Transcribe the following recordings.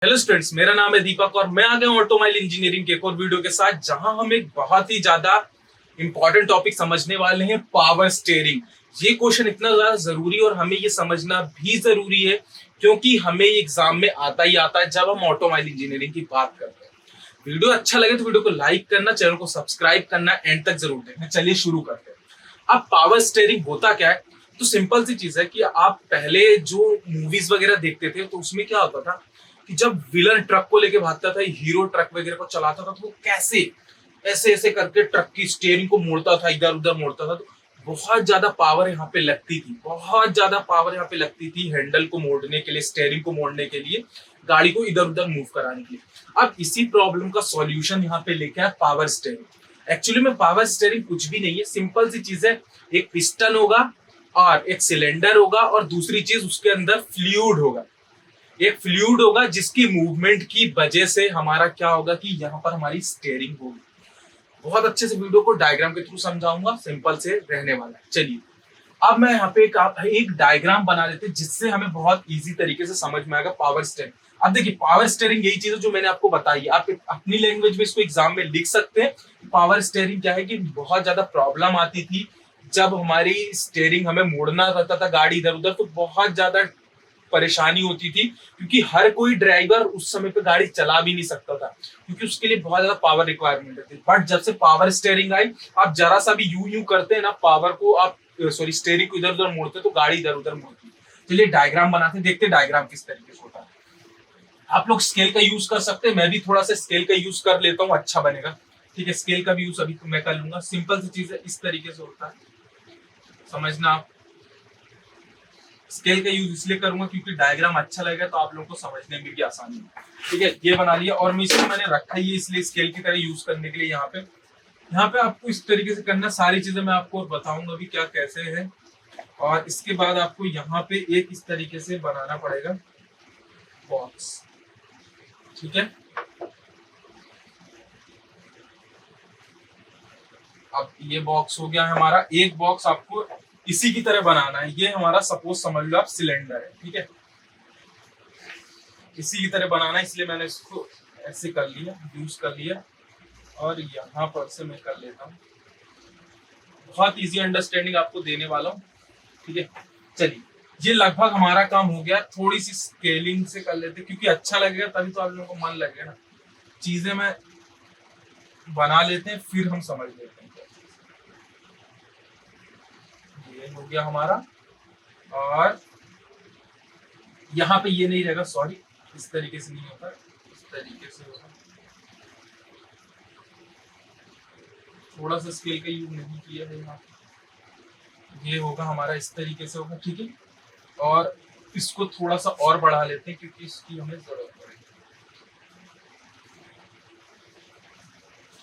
Hello students, मेरा नाम है दीपक और मैं आ गया हूं ऑटोमोबाइल इंजीनियरिंग के एक और वीडियो के साथ, जहां हम एक बहुत ही ज्यादा इंपॉर्टेंट टॉपिक समझने वाले हैं, पावर स्टीयरिंग। ये क्वेश्चन इतना ज्यादा जरूरी और हमें ये समझना भी जरूरी है क्योंकि हमें एग्जाम में आता ही आता है जब हम ऑटोमोबाइल इंजीनियरिंग की बात करते हैं। वीडियो अच्छा लगे तो वीडियो को लाइक करना, चैनल को सब्सक्राइब करना, एंड तक जरूर देखना। चलिए शुरू करते हैं। अब पावर स्टीयरिंग होता क्या है? तो सिंपल सी चीज है कि आप पहले जो मूवीज वगैरह देखते थे तो उसमें क्या होता था कि जब विलन ट्रक को लेके भागता था, हीरो ट्रक वगैरह को चलाता था, तो वो कैसे ऐसे ऐसे करके ट्रक की स्टीयरिंग को मोड़ता था, इधर उधर मोड़ता था। तो बहुत ज्यादा पावर यहाँ पे लगती थी, बहुत ज्यादा पावर यहाँ पे लगती थी हैंडल को मोड़ने के लिए, स्टीयरिंग को मोड़ने के लिए, गाड़ी को इधर उधर मूव कराने के लिए। अब इसी प्रॉब्लम का सॉल्यूशन यहाँ पे लेके आया पावर स्टीयरिंग। एक्चुअली में पावर स्टीयरिंग कुछ भी नहीं है, सिंपल सी चीज है। एक पिस्टन होगा और एक सिलेंडर होगा और दूसरी चीज उसके अंदर फ्लूइड होगा। एक फ्लूइड होगा जिसकी मूवमेंट की वजह से हमारा क्या होगा कि यहाँ पर हमारी स्टीयरिंग होगी। बहुत अच्छे से वीडियो को डायग्राम के थ्रू समझाऊंगा, सिंपल से रहने वाला है। चलिए अब मैं यहाँ पे एक डायग्राम बना लेते हैं जिससे हमें बहुत इजी तरीके से समझ में आएगा पावर स्टीयरिंग। अब देखिए, पावर स्टीयरिंग यही चीज है जो मैंने आपको बताई है। आप अपनी लैंग्वेज में इसको एग्जाम में लिख सकते हैं। पावर स्टीयरिंग क्या है कि बहुत ज्यादा प्रॉब्लम आती थी जब हमारी स्टीयरिंग, हमें मोड़ना रहता था गाड़ी इधर उधर, तो बहुत ज्यादा परेशानी होती थी क्योंकि हर कोई ड्राइवर उस समय पे गाड़ी चला भी नहीं सकता था क्योंकि उसके लिए बहुत ज्यादा पावर रिक्वायरमेंट होती है। बट जब से पावर स्टीयरिंग आई, आप जरा सा भी यूं यूं करते हैं ना, पावर को आप स्टीयरिंग को इधर उधर मोड़ते तो गाड़ी इधर उधर मोड़ती है। चलिए डायग्राम बनाते हैं, देखते डायग्राम किस तरीके से होता है। आप लोग स्केल का यूज कर सकते हैं, मैं भी थोड़ा सा स्केल का यूज कर लेता हूँ, अच्छा बनेगा। ठीक है, स्केल का भी यूज अभी तो मैं कर लूंगा। सिंपल सी चीज है, इस तरीके से होता है, समझना आप। स्केल का यूज इसलिए करूंगा क्योंकि डायग्राम अच्छा लगेगा तो आप लोगों को समझने में भी आसानी है। ठीक है, ये बना लिया और इसको मैंने रखा ही है इसलिए स्केल की तरह यूज करने के लिए। यहाँ पे आपको इस तरीके से करना, सारी चीजें मैं आपको बताऊंगा अभी क्या कैसे है। और इसके बाद आपको यहाँ पे एक इस तरीके से बनाना पड़ेगा बॉक्स। ठीक है, अब ये बॉक्स हो गया है हमारा। एक बॉक्स आपको इसी की तरह बनाना है। ये हमारा सपोज समझ लो आप सिलेंडर है। ठीक है, इसी की तरह बनाना है, इसलिए मैंने इसको ऐसे कर लिया, यूज कर लिया। और यहाँ पर से मैं कर लेता हूँ, बहुत इजी अंडरस्टैंडिंग आपको देने वाला हूँ। ठीक है, चलिए ये लगभग हमारा काम हो गया। थोड़ी सी स्केलिंग से कर लेते क्योंकि अच्छा लगेगा, तभी तो आप लोगों को मन लगेगा ना। चीजें मैं बना लेते हैं फिर हम समझ लेते हैं। ये हो गया हमारा, और यहाँ पे ये नहीं रहेगा, सॉरी, इस तरीके से नहीं होता, इस तरीके से होगा। थोड़ा सा स्केल का यूज नहीं किया है यहाँ पे। ये होगा हमारा, इस तरीके से होगा। ठीक है, और इसको थोड़ा सा और बढ़ा लेते हैं क्योंकि इसकी हमें जरूरत पड़ेगी।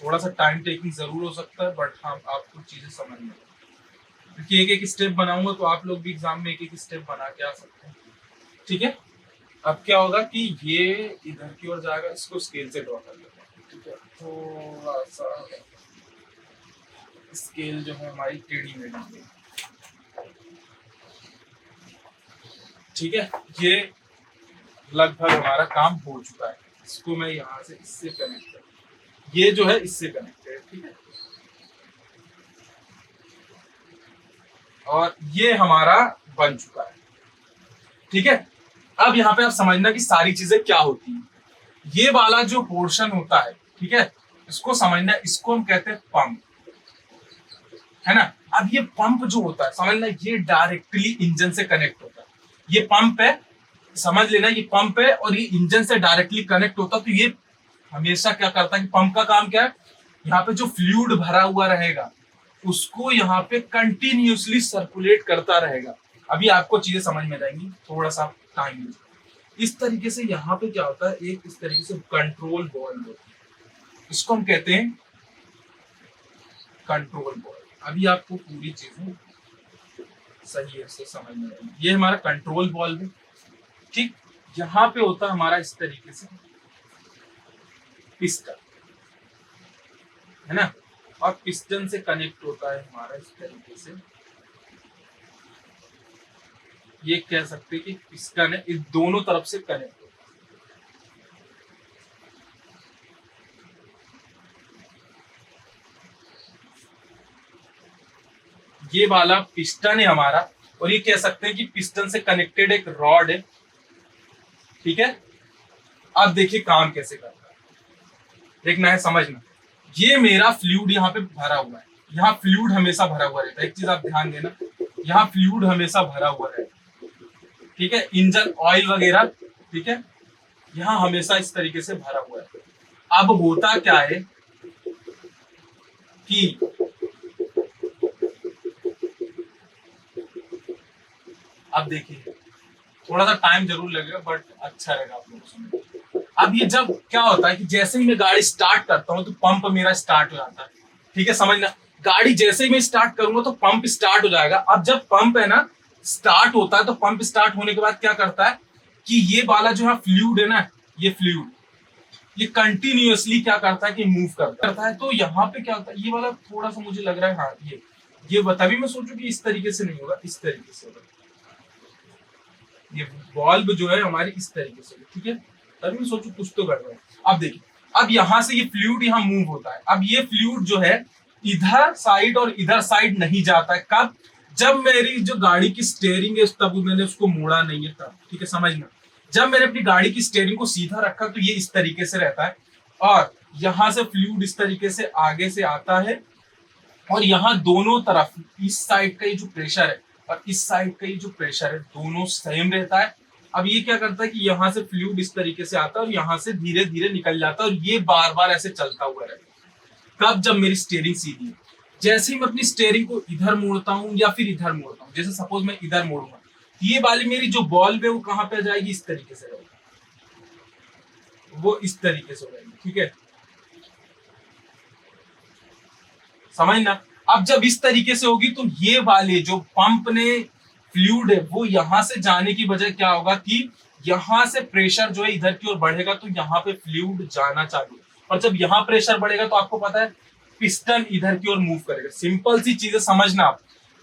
थोड़ा सा टाइम टेकिंग जरूर हो सकता है, बट हाँ आपको चीजें समझ में, क्योंकि एक एक स्टेप बनाऊंगा तो आप लोग भी एग्जाम में एक एक स्टेप बना के आ सकते हैं। ठीक है, अब क्या होगा कि ये इधर की ओर जाएगा, इसको स्केल से ड्रॉ कर लेते हैं। ठीक है, थोड़ा सा स्केल जो है हमारी टेढ़ी मेढ़ी है। ठीक है, ये लगभग हमारा काम हो चुका है। इसको मैं यहाँ से इससे कनेक्ट कर, ये जो है इससे कनेक्टेड है। ठीक है, और ये हमारा बन चुका है। ठीक है, अब यहाँ पे आप समझना कि सारी चीजें क्या होती हैं। ये वाला जो पोर्शन होता है, ठीक है, इसको समझना, इसको हम कहते हैं पंप, है ना। अब ये पंप जो होता है, समझना, ये डायरेक्टली इंजन से कनेक्ट होता है। ये पंप है, समझ लेना, ये पंप है और ये इंजन से डायरेक्टली कनेक्ट होता है। तो ये हमेशा क्या करता है कि पंप का काम क्या है, यहाँ पे जो फ्लूइड भरा हुआ रहेगा उसको यहाँ पे कंटिन्यूसली सर्कुलेट करता रहेगा। अभी आपको चीजें समझ में आएंगी, थोड़ा सा टाइम। इस तरीके से यहाँ पे क्या होता है, एक इस तरीके से कंट्रोल बॉल होती है, इसको हम कहते हैं कंट्रोल बॉल। अभी आपको पूरी चीजें सही है से समझ में आएगी। ये हमारा कंट्रोल बॉल है। ठीक, यहाँ पे होता है हमारा इस तरीके से पिस्टन, है ना, और पिस्टन से कनेक्ट होता है हमारा इस तरीके से, ये कह सकते हैं कि पिस्टन है, इस दोनों तरफ से कनेक्ट होता है। ये वाला पिस्टन है हमारा, और ये कह सकते हैं कि पिस्टन से कनेक्टेड एक रॉड है, ठीक है। अब देखिए काम कैसे करता है, देखना है, समझना। ये मेरा फ्लूइड यहाँ पे भरा हुआ है, यहाँ फ्लूइड हमेशा भरा हुआ रहता है, एक चीज आप ध्यान देना, यहाँ फ्लूइड हमेशा भरा हुआ रहता है, ठीक है, इंजन ऑयल वगैरह, ठीक है, यहाँ हमेशा इस तरीके से भरा हुआ है। अब होता क्या है कि अब देखिए, थोड़ा सा टाइम जरूर लगेगा बट अच्छा रहेगा आप लोगों को समझ। अब ये जब क्या होता है कि जैसे ही मैं गाड़ी स्टार्ट करता हूँ तो पंप मेरा स्टार्ट हो जाता है, ठीक है, समझना। गाड़ी जैसे ही मैं स्टार्ट करूंगा तो पंप स्टार्ट हो जाएगा। अब जब पंप है ना स्टार्ट होता है, तो पंप स्टार्ट होने के बाद क्या करता है कि ये वाला जो है फ्लूइड है ना, ये फ्लूइड ये कंटिन्यूअसली क्या करता है कि मूव करता है। तो यहाँ पे क्या होता है, ये वाला थोड़ा सा मुझे लग रहा है, हाँ ये तभी मैं सोचू कि इस तरीके से नहीं होगा, इस तरीके से होगा, ये बॉल्ब जो है हमारी इस तरीके से, ठीक है, तभी मैं सोचू कुछ तो कर रहा है। अब देखिए, अब यहाँ से ये फ्लूइड यहाँ मूव होता है। अब ये फ्लूइड जो है इधर साइड और इधर साइड नहीं जाता है, कब? जब मेरी जो गाड़ी की स्टेयरिंग है तब मैंने उसको मोड़ा नहीं है तब, ठीक है, समझना। जब मैंने अपनी गाड़ी की स्टेयरिंग को सीधा रखा तो ये इस तरीके से रहता है, और यहाँ से फ्लूइड इस तरीके से आगे से आता है, और यहाँ दोनों तरफ इस साइड का ये जो प्रेशर है और इस साइड का ये जो प्रेशर है दोनों सेम रहता है। अब ये क्या करता है कि यहाँ से फ्लूइड इस तरीके से आता है और यहाँ से धीरे धीरे निकल जाता है, और ये बार बार ऐसे चलता हुआ रहता है। कब? जब मेरी स्टीयरिंग सीधी है। जैसे ही मैं अपनी स्टीयरिंग को इधर मोड़ता हूँ या फिर इधर मोड़ता हूँ, जैसे सपोज मैं इधर मोड़ूंगा, ये वाली मेरी जो बॉल्ब है वो कहाँ पे आ जाएगी, इस तरीके से रहेगी, वो इस तरीके से रहेगी, ठीक है, समझना। अब जब इस तरीके से होगी तो ये वाले जो पंप ने फ्लूइड है वो यहां से जाने की बजाय क्या होगा कि यहां से प्रेशर जो है इधर की ओर बढ़ेगा, तो यहाँ पे फ्लूइड जाना चालू। और जब यहाँ प्रेशर बढ़ेगा तो आपको पता है पिस्टन इधर की ओर मूव करेगा। सिंपल सी चीजें समझना आप।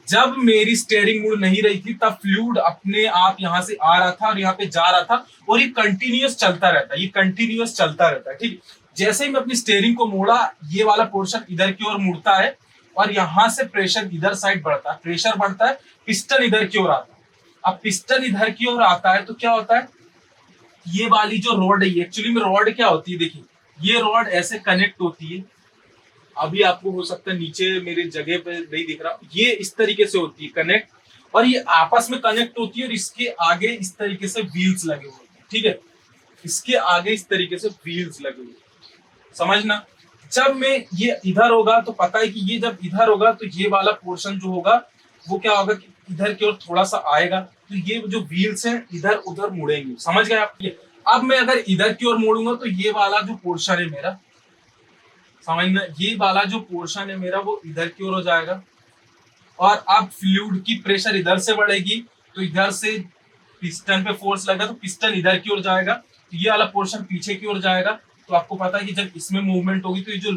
जब मेरी स्टीयरिंग मुड़ नहीं रही थी तब फ्लूइड अपने आप यहाँ से आ रहा था और यहाँ पे जा रहा था, और ये कंटिन्यूअस चलता रहता है, ये कंटिन्यूअस चलता रहता है, ठीक। जैसे ही मैं अपनी स्टीयरिंग को मोड़ा, ये वाला पोर्शन इधर की ओर मुड़ता है और यहाँ से प्रेशर इधर साइड बढ़ता है, प्रेशर बढ़ता है, पिस्टन इधर की ओर आता है। अब पिस्टन इधर की ओर आता है तो क्या होता है, ये वाली जो रॉड है, एक्चुअली में रॉड क्या होती है, देखिए ये रॉड ऐसे कनेक्ट होती है। अभी आपको हो सकता है नीचे मेरे जगह पे नहीं दिख रहा, ये इस तरीके से होती है कनेक्ट, और ये आपस में कनेक्ट होती है, और इसके आगे इस तरीके से व्हील्स लगे हुए हैं, ठीक है, इसके आगे इस तरीके से व्हील्स लगे हुए, समझना। जब मैं ये इधर होगा तो पता है कि ये जब इधर होगा तो ये वाला पोर्शन जो होगा वो क्या होगा कि इधर की ओर थोड़ा सा आएगा, तो ये जो व्हील्स हैं इधर उधर मुड़ेंगे, समझ गए आप। ये अब मैं अगर इधर की ओर मोड़ूंगा तो ये वाला जो पोर्शन है मेरा, समझना, ये वाला जो पोर्शन है मेरा वो इधर की ओर हो जाएगा, और अब फ्लूइड की प्रेशर इधर से बढ़ेगी तो इधर से पिस्टन पे फोर्स लगेगा तो पिस्टन इधर की ओर जाएगा, तो ये वाला पोर्शन पीछे की ओर जाएगा। तो आपको पता है कि जब इसमें मूवमेंट होगी तो ये जो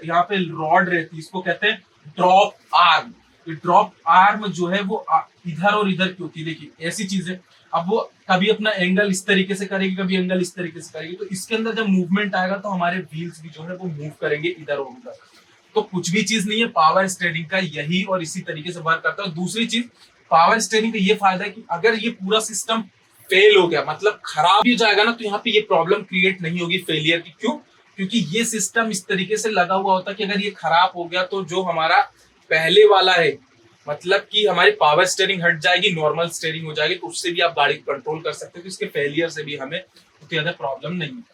यहाँ पे रॉड रहती है इसको कहते हैं ड्रॉप आर्म। ये ड्रॉप आर्म जो है वो इधर और इधर की होती है, देखिए ऐसी चीज है। अब वो कभी अपना एंगल इस तरीके से करेगी, कभी एंगल इस तरीके से करेगी, तो इसके अंदर जब मूवमेंट आएगा तो हमारे व्हील्स भी जो है वो मूव करेंगे इधर और उधर। तो कुछ भी चीज नहीं है, पावर स्टीयरिंग का यही और इसी तरीके से वर्क करता है। दूसरी चीज, पावर स्टीयरिंग का ये फायदा है कि अगर ये पूरा सिस्टम फेल हो गया, मतलब खराब भी हो जाएगा ना, तो यहाँ पे ये प्रॉब्लम क्रिएट नहीं होगी फेलियर की। क्यों? क्योंकि ये सिस्टम इस तरीके से लगा हुआ होता है कि अगर ये खराब हो गया तो जो हमारा पहले वाला है, मतलब कि हमारी पावर स्टीयरिंग हट जाएगी, नॉर्मल स्टीयरिंग हो जाएगी, तो उससे भी आप गाड़ी को कंट्रोल कर सकते हो, तो इसके फेलियर से भी हमें उतनी ज्यादा प्रॉब्लम नहीं है।